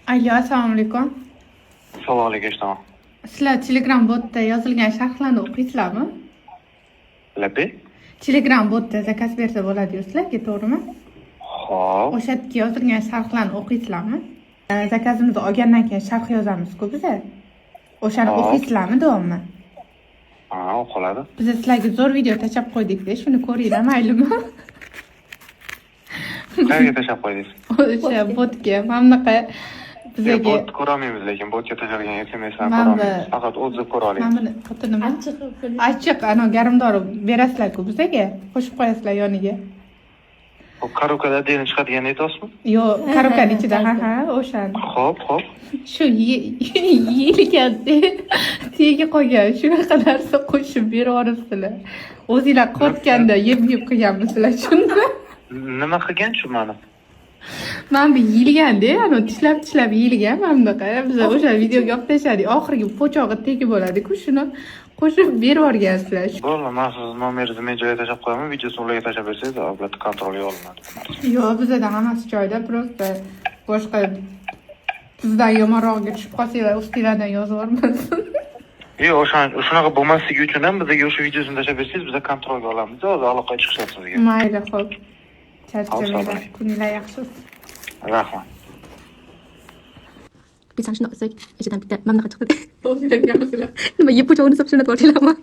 Alo, assalomu alaykum. Assalomu alaykum. Sizlar Telegram botda yozilgan sharhlarni o'qiysizlarmi? Labi? Telegram botda zakaz bersa bo'ladi sizlarga, to'g'rimi? Xo'p. O'sha yerga yozilgan sharhlarni o'qiysizlarmi? Zakazimizni olgandan keyin sharh yozamiz-ku biz. O'shani Hop. o'qiysizlarmi davomli? Ha, o'qiladi. Biz sizlarga zo'r video tashab qo'ydik-da, shuni ko'ringlar, maylimi? Qayerga tashlab qo'ydingiz? O'sha botga mana bunaqa bizga Bot ko'rolmaymiz, lekin botga tashlgan SMS'larni Mana bu- ko'rolmaymiz. Faqat o'zini ko'ra mana olamiz. buni xotinimi? Achchiq, ana garmdori berasizlar-ku bizga, qo'shib qo'yasizlar yoniga. Bu korobkada deni chiqadigan aytyapsizmi? Yo'q, korobkani ichida, ha, o'shani. Xo'p. Shu yeyilganda tegi qolgan shunaqa narsa qo'shib beryoribsizlar. O'zinglar qotganda yeb qilganmisizlar shunda. Nima qilgan shu mani? Mana bu yeyilganda, ana tishlab yeyilgan mana bunaqa. Biz o'sha videoga olib tashladik. Oxirgi po'chog'i tegi bo'ladi-ku, shuni qo'shib beryorgansizlar. Bo'ldi, men siz nomeringizni men joyga tashlab qo'yaman, videosini ularga tashlab bersangiz, albatta kontrolga olinadi. Yo'q, bizda hammasi joyida, просто boshqa bizdan yomonrog'iga tushib qolsanglar, ustinglardan yozib yubormasin. Yo'q, shunaqa bo'lmasligi uchun ham bizga o'sha videosini tashlab bersangiz, biz kontrolga olamiz. Hozir aloqaga chiqishadi sizga. Mayli, xo'p. Charchamanglar, kuninglar yaxshi bo'lsin. Rahmat. Biz ham shunaqa qilsak, ichidan bitta mana bunaqa chiqdi. Nima yeb po'chog'ini solib shunday tortilarmi?